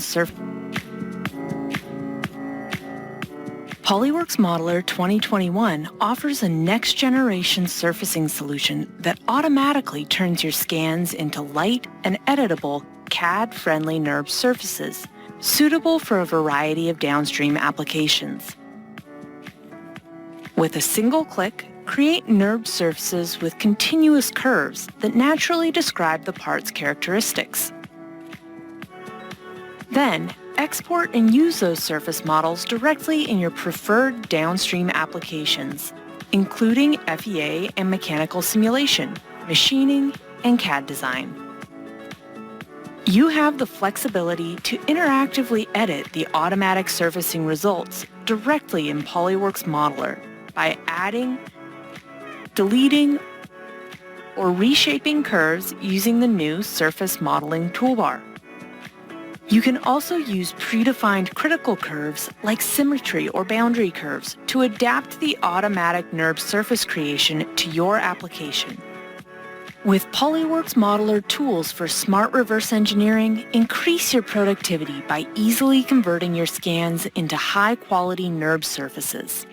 surface. PolyWorks Modeler 2021 offers a next-generation surfacing solution that automatically turns your scans into light and editable CAD-friendly NURB surfaces, suitable for a variety of downstream applications. With a single click, create NURB surfaces with continuous curves that naturally describe the part's characteristics. Then, export and use those surface models directly in your preferred downstream applications, including FEA and mechanical simulation, machining, and CAD design. You have the flexibility to interactively edit the automatic surfacing results directly in PolyWorks Modeler by adding, deleting, or reshaping curves using the new Surface Modeling toolbar. You can also use predefined critical curves like symmetry or boundary curves to adapt the automatic NURB surface creation to your application. With PolyWorks Modeler tools for smart reverse engineering, increase your productivity by easily converting your scans into high-quality NURB surfaces.